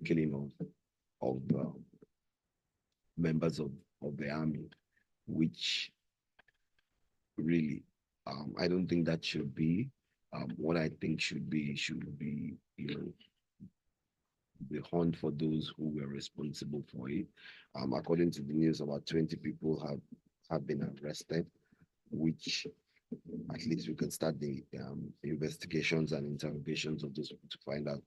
killing of members of the army, which really, I don't think that should be. What I think should be, the hunt for those who were responsible for it. According to the news, about 20 people have been arrested, which at least we can start the investigations and interrogations of those people to find out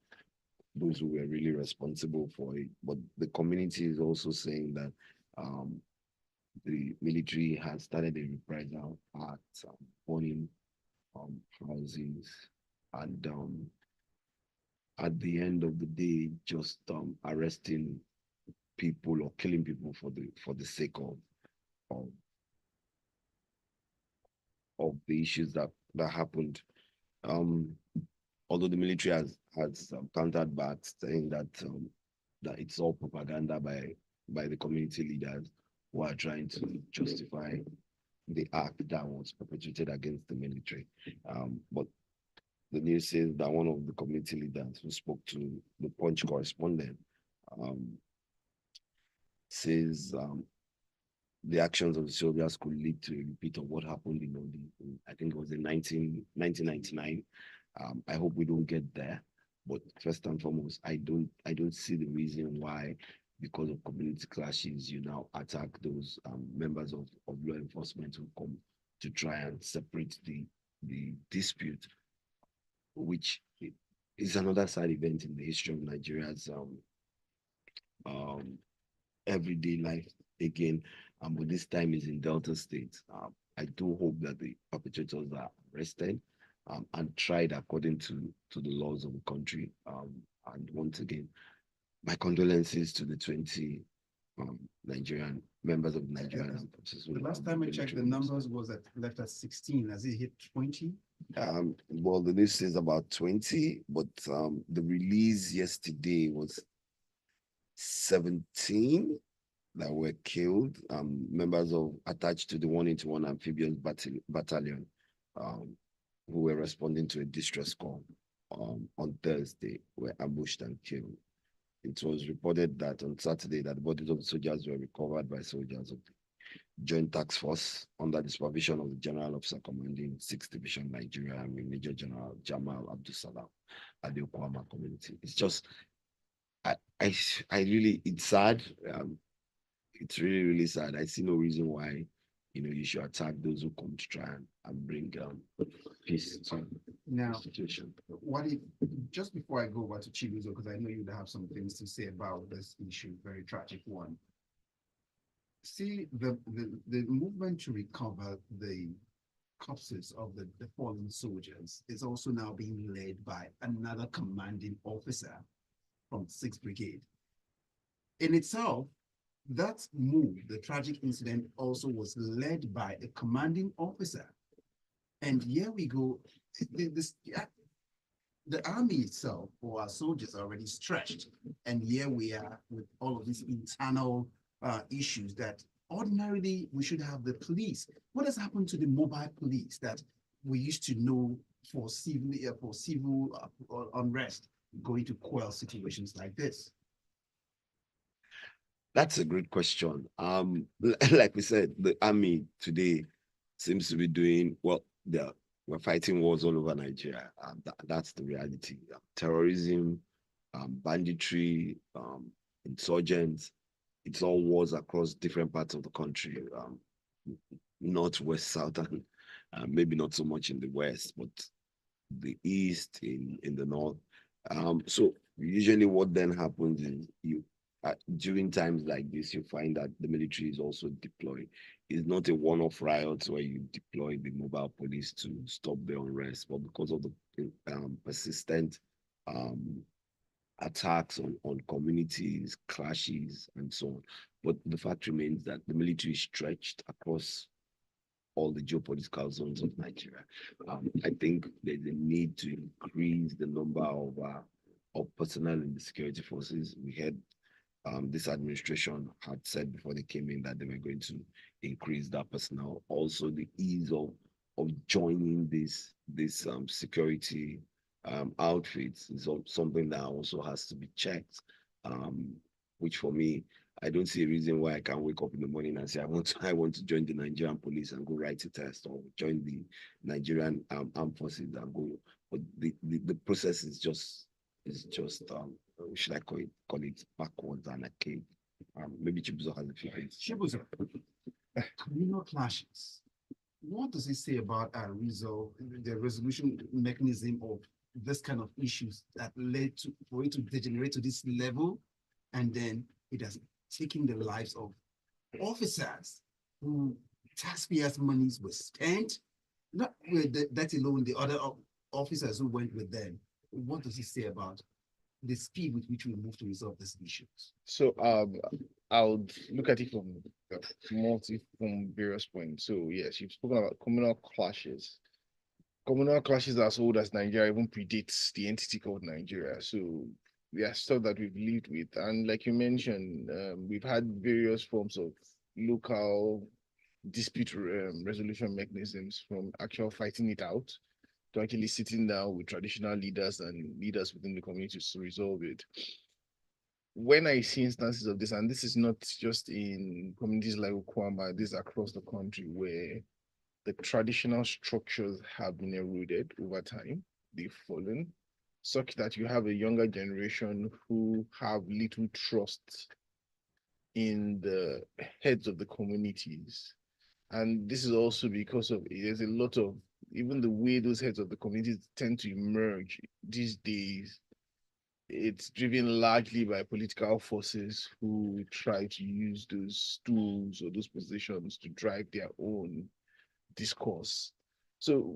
those who were really responsible for it. But the community is also saying that um, the military has started a reprisal at burning houses and at the end of the day, just arresting people or killing people for the sake of, of the issues that happened. Um, Although the military has countered back, saying that it's all propaganda by the community leaders who are trying to justify the act that was perpetrated against the military. But the news says that one of the community leaders who spoke to the Punch correspondent um, says the actions of the soldiers could lead to a repeat of what happened in I think it was in 1999. I hope we don't get there. But first and foremost, I don't see the reason why, because of community clashes, you now attack those members of law enforcement who come to try and separate the dispute, which is another side event in the history of Nigeria's um, everyday life again, but this time is in Delta State. I do hope that the perpetrators are arrested and tried according to the laws of the country. And once again, my condolences to the 20 Nigerian members of the Nigerian Armed Forces. The last time I checked, the numbers was left at 16. Has it hit 20? Well, the news says about 20, but the release yesterday was 17 that were killed, members of attached to the 181 amphibious battalion, um, who were responding to a distress call on Thursday, were ambushed and killed. It was reported that on Saturday that the bodies of the soldiers were recovered by soldiers of the Joint Task Force under the supervision of the General Officer Commanding 6th Division Nigeria, I mean Major General Jamal Abdul Salam at the Okwama community. It's just, I, I, I really, it's sad. It's really, really sad. I see no reason why, you should attack those who come to try and bring peace to Now, the situation. what if, just before I go over to Chibuzor, because I know you'd have some things to say about this issue, very tragic one. See, the movement to recover the corpses of the fallen soldiers is also now being led by another commanding officer from 6th Brigade. In itself, that move, the tragic incident, also was led by a commanding officer. And here we go. The army itself, or our soldiers, are already stretched. And here we are with all of these internal issues that ordinarily we should have the police. What has happened to the mobile police that we used to know for civil unrest, going to quell situations like this? That's a great question. Like we said, the army today seems to be doing well. We're fighting wars all over Nigeria. That's the reality. Terrorism, banditry, insurgents. It's all wars across different parts of the country. North, west, south, and maybe not so much in the west, but the east, in the north. So usually, what then happens is during times like this, you find that the military is also deployed. It's not a one-off riot where you deploy the mobile police to stop the unrest, but because of the persistent um, attacks on communities, clashes, and so on. But the fact remains that the military is stretched across all the geopolitical zones of Nigeria. I think there's a need to increase the number of personnel in the security forces. We had this administration had said before they came in that they were going to increase that personnel. Also, the ease of joining this security outfits is something that also has to be checked. which for me, I don't see a reason why I can't wake up in the morning and say I want to join the Nigerian police and go write a test, or join the Nigerian armed forces and go. But the process is just should I call it backwards and archaic. Maybe Chibuzor has a few things. Chibuzor, communal clashes. What does it say about our the resolution mechanism of this kind of issues that led to for it to degenerate to this level, and then it has taken the lives of officers who taxpayers' monies were spent, not with that alone, the other officers who went with them. What does it say about the speed with which we move to resolve these issues? So I'll look at it from various points. So yes, you've spoken about communal clashes. Communal clashes as old as Nigeria even predates the entity called Nigeria. So yeah, stuff that we've lived with. And like you mentioned, we've had various forms of local dispute resolution mechanisms, from actual fighting it out to actually sitting down with traditional leaders and leaders within the community to resolve it. When I see instances of this, and this is not just in communities like Okwama, this is across the country, where the traditional structures have been eroded over time, they've fallen, such that you have a younger generation who have little trust in the heads of the communities. And this is also because of, there's a lot of, even the way those heads of the communities tend to emerge these days, it's driven largely by political forces who try to use those stools or those positions to drive their own discourse. So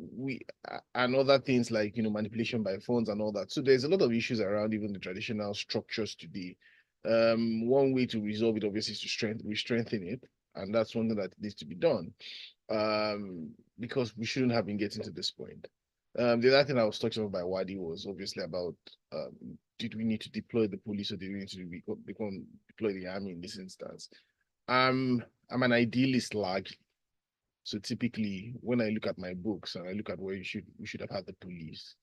and other things like, manipulation by phones and all that. So there's a lot of issues around even the traditional structures today. One way to resolve it obviously is to strengthen it, and that's something that needs to be done, because we shouldn't have been getting to this point. The other thing I was talking about by Uade was obviously about, did we need to deploy the police, or did we need to deploy the army in this instance? I'm an idealist largely. So typically, when I look at my books and I look at where we should have had the police,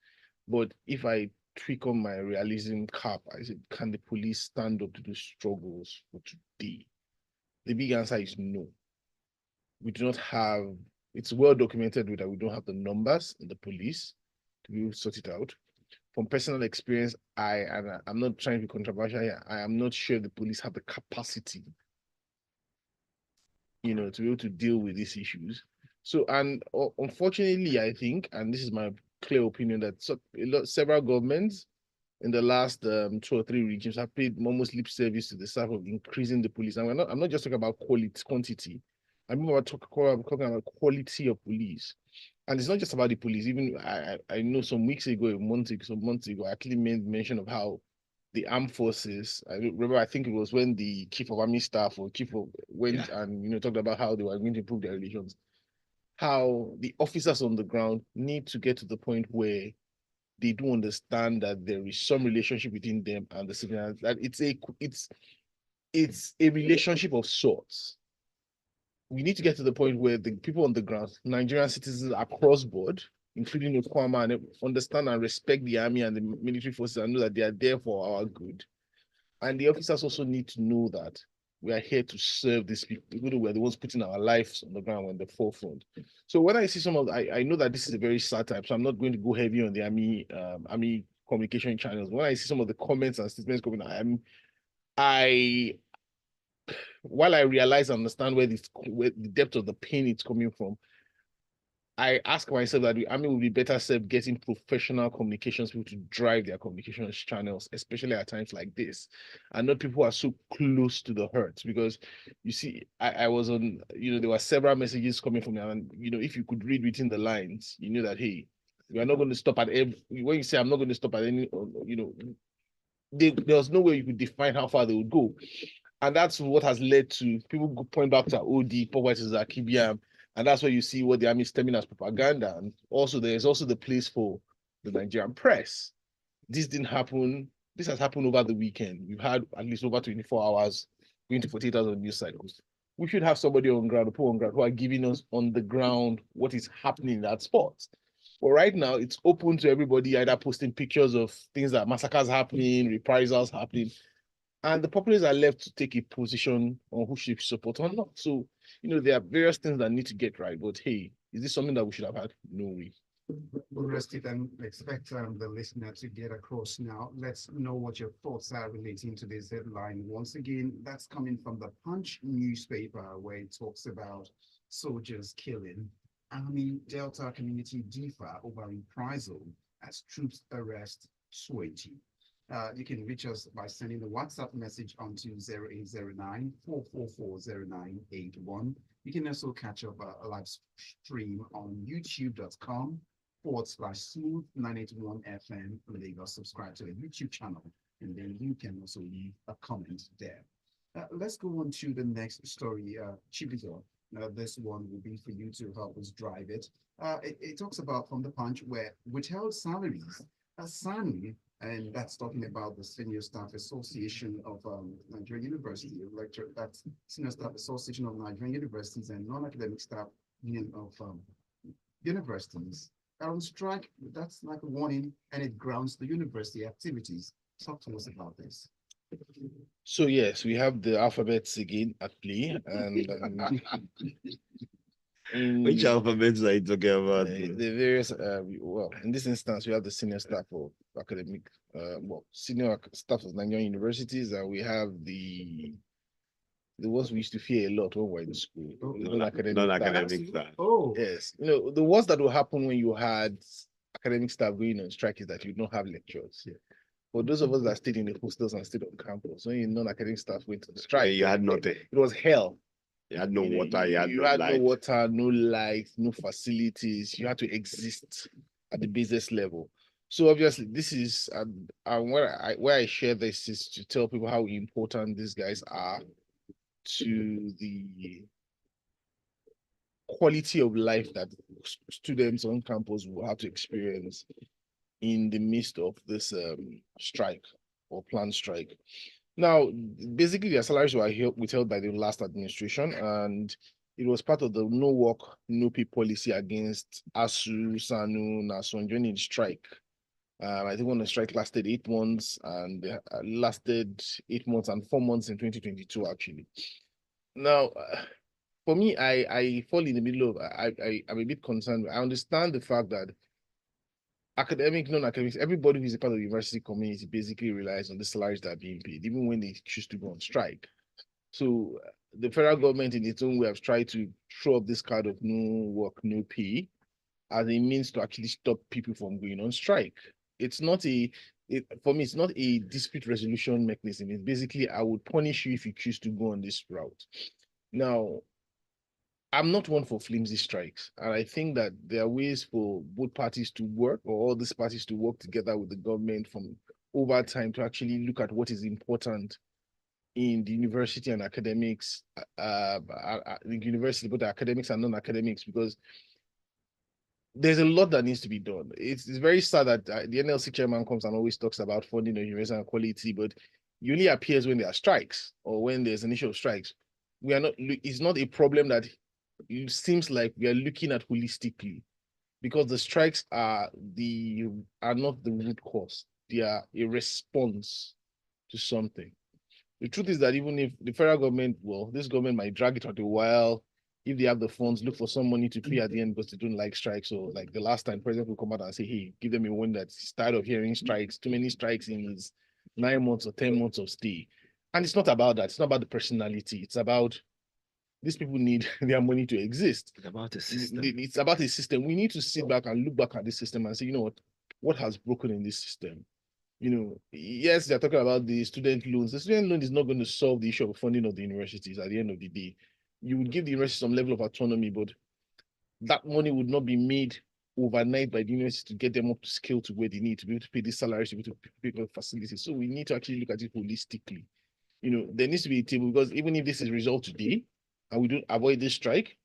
but if I tweak on my realism cap, I said, can the police stand up to the struggles for today? The big answer is no. We do not have. It's well documented that we don't have the numbers in the police to be able to sort it out. From personal experience, I'm not trying to be controversial here. I am not sure the police have the capacity, to be able to deal with these issues. So, and unfortunately, I think, and this is my clear opinion, that several governments in the last 2 or 3 regimes have paid almost lip service to the side of increasing the police. And I'm not just talking about quantity. I'm talking about quality of police. And it's not just about the police. Even I know some months ago, I actually made mention of how the armed forces, I remember, I think it was when the chief of army staff or went and talked about how they were going to improve their relations, how the officers on the ground need to get to the point where they do understand that there is some relationship between them and the civilians, that it's a relationship of sorts. We need to get to the point where the people on the ground, Nigerian citizens across board, including Okwama, understand and respect the army and the military forces and know that they are there for our good. And the officers also need to know that we are here to serve these people. We're the ones putting our lives on the ground in the forefront. So when I see I know that this is a very sad time, so I'm not going to go heavy on the army communication channels. When I see some of the comments and statements coming out, while I realize and understand where the depth of the pain it's coming from, I ask myself that the army will be better served getting professional communications people to drive their communications channels, especially at times like this, and not people who are so close to the hurt. Because you see, I was on, there were several messages coming from me, and if you could read between the lines, you know that, hey, we are not going to stop at every. When you say I'm not going to stop at any, there was no way you could define how far they would go. And that's what has led to people point back to OD, poverty is Akibiam, and that's where you see what the army is stemming as propaganda. And also, there's also the place for the Nigerian press. This didn't happen. This has happened over the weekend. We've had at least over 24 hours, going to 48 hours on news cycles. We should have somebody on ground, who are giving us on the ground what is happening in that spot. But right now, it's open to everybody either posting pictures of things that massacres happening, reprisals happening. and the populace are left to take a position on who should support or not. So, there are various things that need to get right. But hey, is this something that we should have had? No way. We'll rest it and expect the listener to get across now. Let's know what your thoughts are relating to this headline. Once again, that's coming from the Punch newspaper, where it talks about soldiers killing. Army Delta community differ over reprisal as troops arrest 20. You can reach us by sending a WhatsApp message onto 0809 444 0981. You can also catch up a live stream on youtube.com/smooth 981 FM Lagos. Subscribe to the YouTube channel, and then you can also leave a comment there. Let's go on to the next story, Chibuzor. This one will be for you to help us drive it. It talks about from the Punch where withheld salaries, SANU, and that's talking about the Senior Staff Association of Nigerian University, that's Senior Staff Association of Nigerian Universities and Non-Academic Staff Union of Universities are on strike. That's like a warning, and it grounds the university activities. Talk to us about this. So yes, we have the alphabets again at play, and Which alphabets are you talking about? the various well, in this instance, we have the senior staff of academic, senior staff of Nigerian universities, and we have the ones we used to fear a lot when we were in school. Non-academic staff. Oh, Yes, the worst that will happen when you had academic staff going on strike is that you don't have lectures. Yeah. For those of us that stayed in the hostels and stayed on campus, when non-academic staff went to the strike, you had nothing. It was hell. You had no water. You had no water, no light, no facilities. You had to exist at the business level. So obviously, this is where I share this is to tell people how important these guys are to the quality of life that students on campus will have to experience in the midst of this strike or planned strike. Now, basically, their salaries were withheld by the last administration, and it was part of the no work, no pay policy against ASU, SANU, NASU joining the strike. I think when the strike lasted 8 months, and lasted 8 months and 4 months in 2022, actually. Now, for me, I fall in the middle of, I'm a bit concerned. I understand the fact that academic, non-academics, everybody who is a part of the university community basically relies on the salaries that are being paid, even when they choose to go on strike. So the federal government in its own way has tried to throw up this kind of no work, no pay as a means to actually stop people from going on strike. It's not for me, it's not a dispute resolution mechanism. It's basically, I would punish you if you choose to go on this route. Now, I'm not one for flimsy strikes, and I think that there are ways for both parties to work, or all these parties to work together with the government from over time to actually look at what is important in the university and academics, the university, both the academics and non-academics, because there's a lot that needs to be done. It's very sad that the NLC chairman comes and always talks about funding the university and quality, but it only appears when there are strikes or when there's an issue of strikes. It's not a problem that it seems like we are looking at holistically, because the strikes are not the root cause. They are a response to something. The truth is that even if the federal government, this government might drag it out a while, if they have the funds, look for some money to pay at the end because they don't like strikes. So like the last time, president will come out and say, hey, give them a win that's tired of hearing strikes, too many strikes in his 9 months or 10 months of stay. And it's not about that. It's not about the personality. It's about these people need their money to exist. It's about a system. It's about a system. We need to sit back and look back at this system and say, you know what has broken in this system? Yes, they're talking about the student loans. The student loan is not going to solve the issue of funding of the universities at the end of the day. You would give the university some level of autonomy, but that money would not be made overnight by the university to get them up to scale to where they need to be able to pay these salaries, to be able to pay for facilities. So we need to actually look at it holistically. There needs to be a table, because even if this is resolved today and we don't avoid this strike,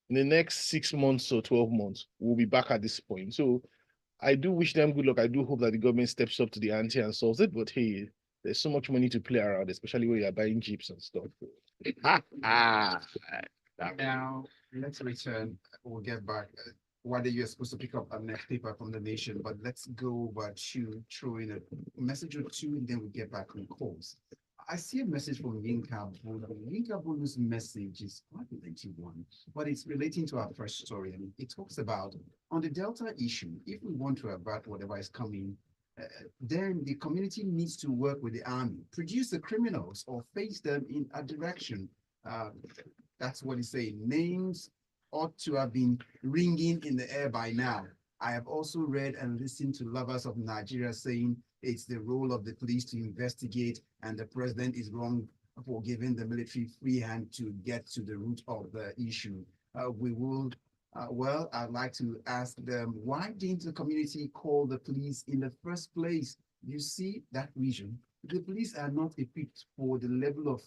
in the next 6 months or 12 months, we'll be back at this point. So I do wish them good luck. I do hope that the government steps up to the ante and solves it. But hey, there's so much money to play around, especially when you're buying jeeps and stuff. Now, let's return. We'll get back. Uade, you're supposed to pick up a next paper from the Nation, but let's go over to throw in a message or two, and then we get back on calls. I see a message from Yinka Bolu. Yinka Bolu's message is quite a lengthy one, but it's relating to our first story. And it talks about on the Delta issue, if we want to avert whatever is coming, then the community needs to work with the army, produce the criminals or face them in a direction. That's what he's saying. Names ought to have been ringing in the air by now. I have also read and listened to lovers of Nigeria saying it's the role of the police to investigate, and the president is wrong for giving the military free hand to get to the root of the issue. Well, I'd like to ask them, why didn't the community call the police in the first place? You see that region, the police are not equipped for the level of,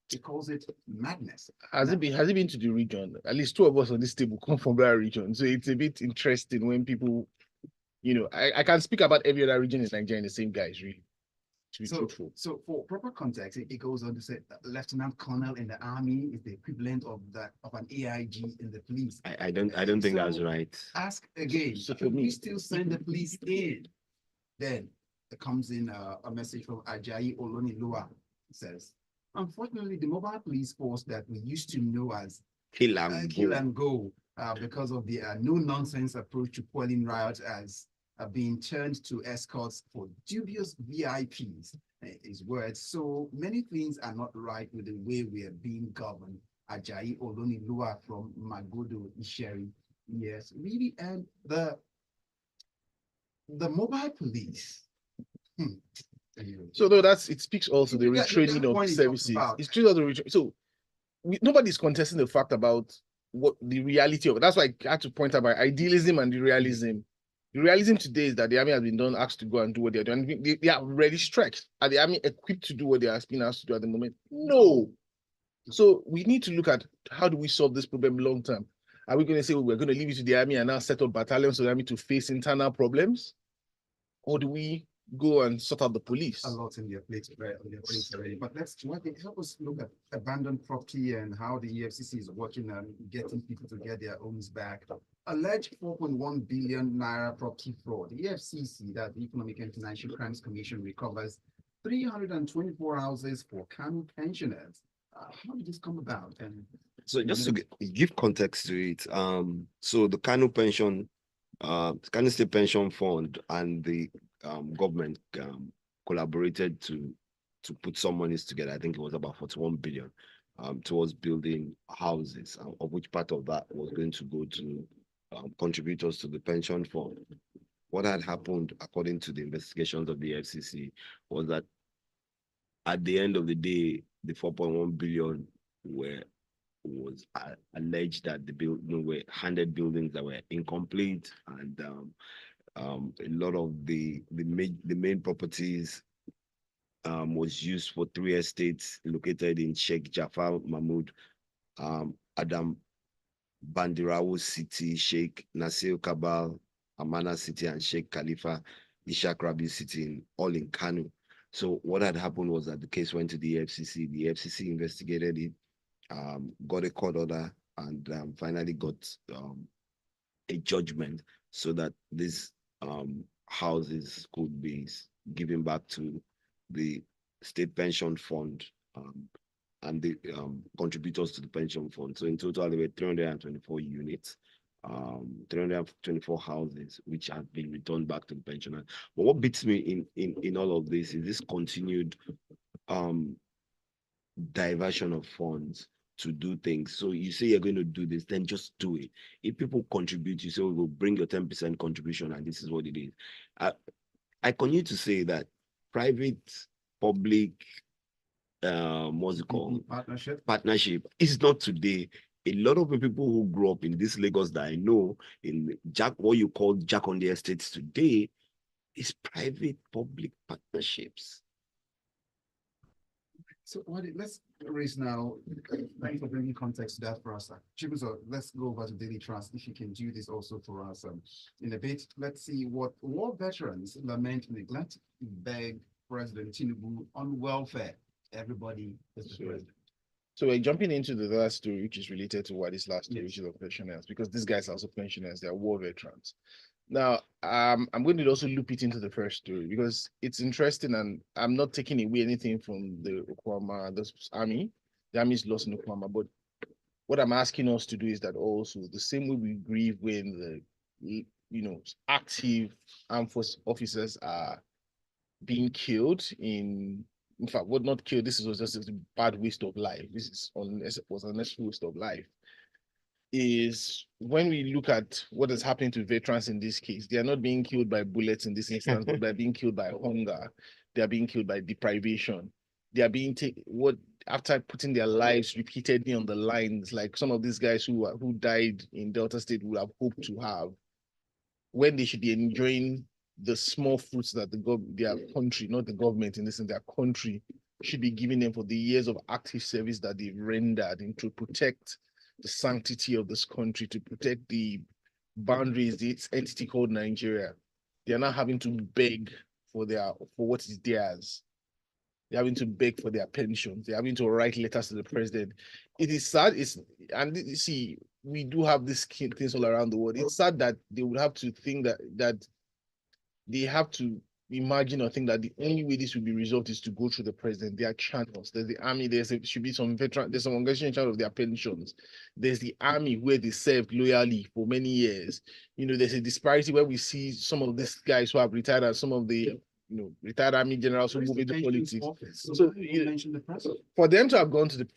he calls it madness. Has it been to the region? At least two of us on this table come from that region. So it's a bit interesting when people, I can speak about every other region in Nigeria and the same guys, really. To be truthful. So for proper context, it goes on to say Lieutenant Colonel in the army is the equivalent of an AIG in the police. I don't think that's right. Ask again. So for me, still send the police in. Then there comes in a message from Ajayi Olonilua. It says, unfortunately, the mobile police force that we used to know as Kill and go, because of the no-nonsense approach to quelling riots as being turned to escorts for dubious VIPs, his words. So many things are not right with the way we are being governed. Ajayi Olonilua from Magodo Isheri. Yes, really. And the mobile police. So no, it speaks also the retraining of services. It's true that the retraining. So nobody's contesting the fact about what the reality of it. That's why I had to point out my idealism and the realism. The realism today is that the army has been asked to go and do what they're doing. They are already stretched. Are the army equipped to do what they are being asked to do at the moment? No. So we need to look at how do we solve this problem long term. Are we going to say, well, we're going to leave it to the army and now set up battalions for the army to face internal problems? Or do we go and sort out the police? A lot in their plates already. But help us look at abandoned property and how the EFCC is working on getting people to get their homes back. Alleged 4.1 billion naira property fraud. The EFCC, that the Economic and Financial Crimes Commission, recovers 324 houses for Kanu pensioners. How did this come about? And so just to give context to it, so the Kanu Kanu State Pension Fund and the government collaborated to put some monies together. I think it was about 41 billion towards building houses, of which part of that was going to go to contributors to the pension fund. What had happened, according to the investigations of the FCC, was that at the end of the day, the 4.1 billion was alleged that the building were handed buildings that were incomplete, and a lot of the main properties was used for 3 estates located in Sheikh Jafar Mahmood, Adam Bandirawo City, Sheikh Nasir Kabal, Amana City, and Sheikh Khalifa Ishaq Rabi City, all in Kanu. So what had happened was that the case went to the FCC. The FCC investigated it, got a court order, and finally got a judgment so that these houses could be given back to the state pension fund and the contributors to the pension fund. So in total, there were 324 units, 324 houses, which have been returned back to the pensioner. But what beats me in all of this is this continued diversion of funds to do things. So you say you're going to do this, then just do it. If people contribute, you say, we will bring your 10% contribution, and this is what it is. I continue to say that private, public, what's it called? Partnership is not today. A lot of the people who grew up in this Lagos that I know, in what you call Jack on the estates today, is private public partnerships. So let's raise now. Thank you for bringing context to that for us. Chibuzor, let's go over to Daily Trust. If you can do this also for us in a bit. Let's see what war veterans lament neglect, beg President Tinubu on welfare. Everybody is the president. So we're jumping into the last story, which is related to what is last story, which is of pensioners, because these guys are also pensioners, they are war veterans. Now, I'm going to also loop it into the first story because it's interesting, and I'm not taking away anything from the army. The army is lost in Okwama, but what I'm asking us to do is that also the same way we grieve when the active armed force officers are being killed in fact, what not killed, this was just a bad waste of life. This is was a unnecessary waste of life. Is when we look at what is happening to veterans in this case, they are not being killed by bullets in this instance, but they're being killed by hunger. They are being killed by deprivation. They are being what after putting their lives repeatedly on the lines, like some of these guys who died in Delta State would have hoped to have, when they should be enjoying the small fruits that their country, not the government in this, in their country, should be giving them for the years of active service that they've rendered and to protect the sanctity of this country, to protect the boundaries, its entity called Nigeria. They are now having to beg for what is theirs. They're having to beg for their pensions. They're having to write letters to the president. It is sad. And you see, we do have these things all around the world. It's sad that they would have to think that they have to imagine or think that the only way this will be resolved is to go through the president. There are channels. There's the army. Should be some veteran. There's some organization in charge of their pensions. There's the army where they served loyally for many years. There's a disparity where we see some of these guys who have retired and some of the retired army generals who move into politics. So you mentioned the president. For them to have gone to the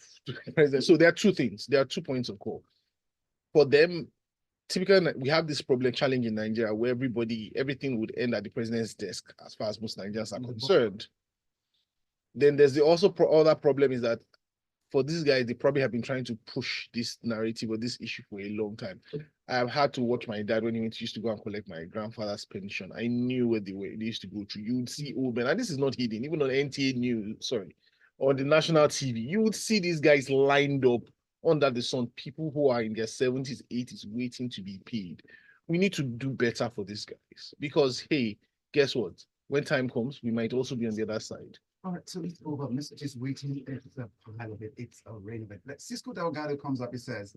president, so there are two things. There are 2 points of call. For them, typically, we have this problem challenge in Nigeria where everything would end at the president's desk as far as most Nigerians are concerned. Then there's the other problem is that for these guys, they probably have been trying to push this narrative or this issue for a long time. I've had to watch my dad when he used to go and collect my grandfather's pension. I knew where they used to go to. You would see old men, and this is not hidden, even on NTA News, on the national TV, you would see these guys lined up under the sun, people who are in their 70s, 80s, waiting to be paid. We need to do better for these guys because, hey, guess what? When time comes, we might also be on the other side. All right, so it's over. Messages waiting. It's a pile of it. It's a rain of it. Cisco Delgado comes up. He says,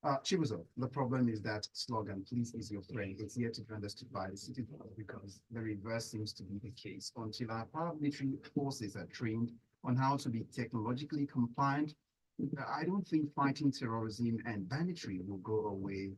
Chibuzor, the problem is that slogan, please is your friend. It's here to grant us to buy the city because the reverse seems to be the case. Until our paramilitary forces are trained on how to be technologically compliant, I don't think fighting terrorism and banditry will go away.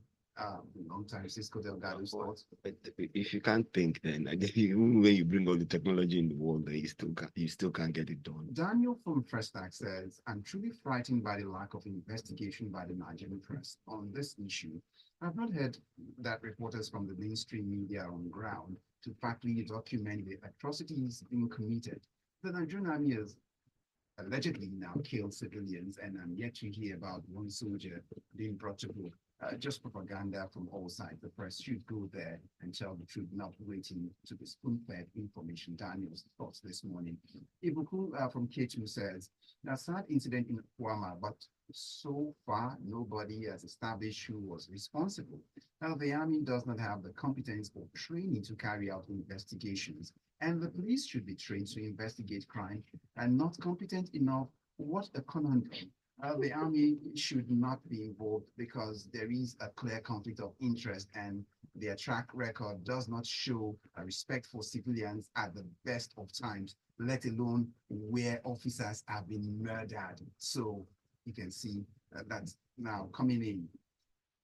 Long time Cisco Delgado's thoughts. But if you can't think, then I guess even when you bring all the technology in the world, you still can't get it done. Daniel from Frestack says, I'm truly frightened by the lack of investigation by the Nigerian press on this issue. I've not heard that reporters from the mainstream media are on ground to factly document the atrocities being committed. The Nigerian army has allegedly now killed civilians, and I'm yet to hear about one soldier being brought to book. Just propaganda from all sides. The press should go there and tell the truth, not waiting to be spoon-fed information. Daniel's thoughts this morning. Ibuku from K2 says, a sad incident in Kwama, but so far nobody has established who was responsible. Now, the army does not have the competence or training to carry out investigations, and the police should be trained to investigate crime and not competent enough. What a conundrum. The army should not be involved because there is a clear conflict of interest and their track record does not show a respect for civilians at the best of times, let alone where officers have been murdered. So you can see that's now coming in.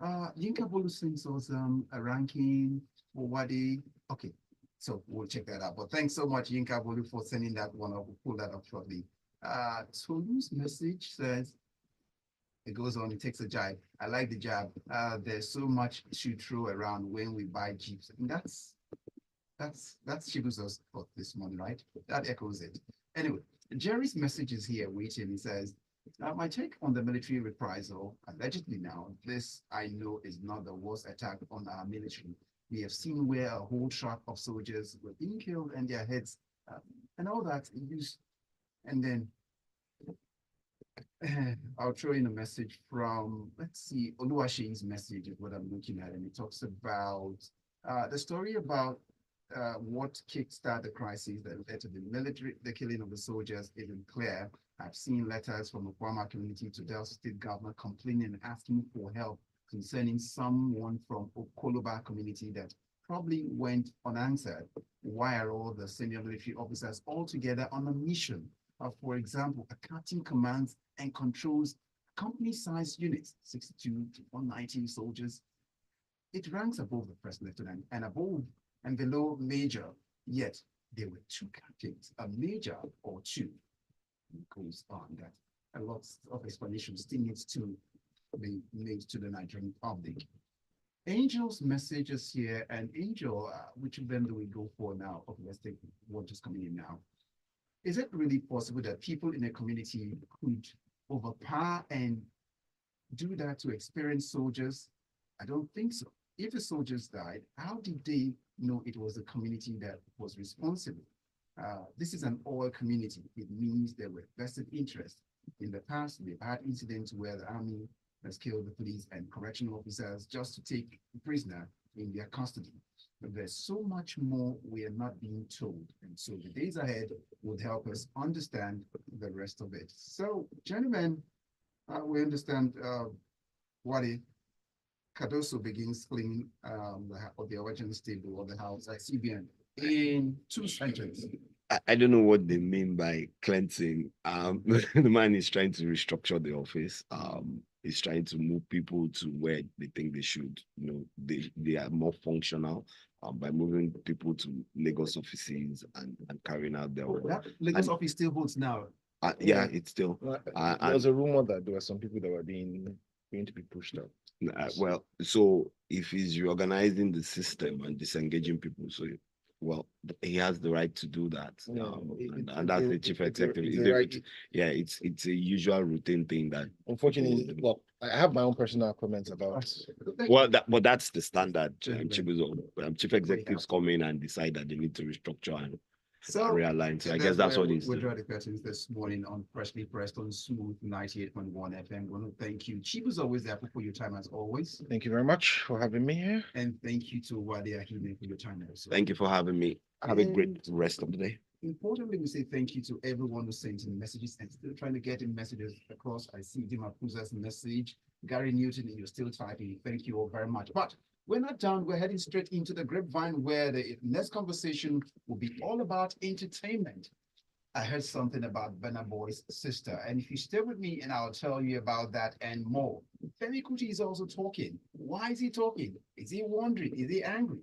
Yinka Bolu sends us a ranking for Uade. Okay, so we'll check that out. But thanks so much, Yinka Bolu, for sending that one up. We'll pull that up shortly. Tolu's message says, it goes on, it takes a jibe. I like the jab. There's so much to throw around when we buy Jeeps. And that's Chibuzor's thought this morning, right? That echoes it. Anyway, Jerry's message is here waiting. He says, my take on the military reprisal, allegedly now, this I know is not the worst attack on our military. We have seen where a whole truck of soldiers were being killed and their heads and all that used. And then I'll throw in a message from, let's see, Oluwashi's message is what I'm looking at, and it talks about the story about what kickstarted the crisis that led to the killing of the soldiers isn't clear. I've seen letters from the Kwama community to Delta State governor complaining and asking for help concerning someone from Okoloba community that probably went unanswered. Why are all the senior military officers all together on a mission? For example, a captain commands and controls company-sized units, 62 to 190 soldiers. It ranks above the first lieutenant and above and below major, yet there were two captains, a major or two. It goes on that a lot of explanation still needs to be made to the Nigerian public. Angel's messages here, and Angel, which vendor we go for now? Okay, let's take what is coming in now. Is it really possible that people in a community could overpower and do that to experienced soldiers? I don't think so. If the soldiers died, how did they know it was the community that was responsible? This is an oil community. It means there were vested interests. In the past, we've had incidents where the army has killed the police and correctional officers just to take a prisoner in their custody. But there's so much more we are not being told. And so the days ahead would help us understand the rest of it. So, gentlemen, we understand Uade Cardoso begins cleaning the original stable of the house at CBN in 2 sentences. I don't know what they mean by cleansing. The man is trying to restructure the office. He's trying to move people to where they think they should. You know, they are more functional by moving people to Lagos offices and carrying out their work. That Lagos office still holds now. Yeah, it's still. There was a rumor that there were some people that were going to be pushed out. Well, so if he's reorganizing the system and disengaging people, so well, he has the right to do that. And that's the chief executive. Yeah, it's a usual routine thing that. Unfortunately, well, I have my own personal comments about. Well, but that's the standard. Chibuzor, chief executives come in and decide that they need to restructure and realign. So I guess that's what it's. We draw the curtains this morning on Freshly Pressed on Smooth 98.1 FM. I want to thank you, Chibuzor, Nwaezeapu, for your time as always. Thank you very much for having me here. And thank you to Uade Ahimie for your time also. Thank you for having me. Have a great rest of the day. Importantly, we say thank you to everyone who sent in messages and still trying to get in messages across. I see Dima Puza's message. Gary Newton, you're still typing. Thank you all very much. But we're not done. We're heading straight into the grapevine where the next conversation will be all about entertainment. I heard something about Burna Boy's sister. And if you stay with me, and I'll tell you about that and more. Femi Kuti is also talking. Why is he talking? Is he wondering? Is he angry?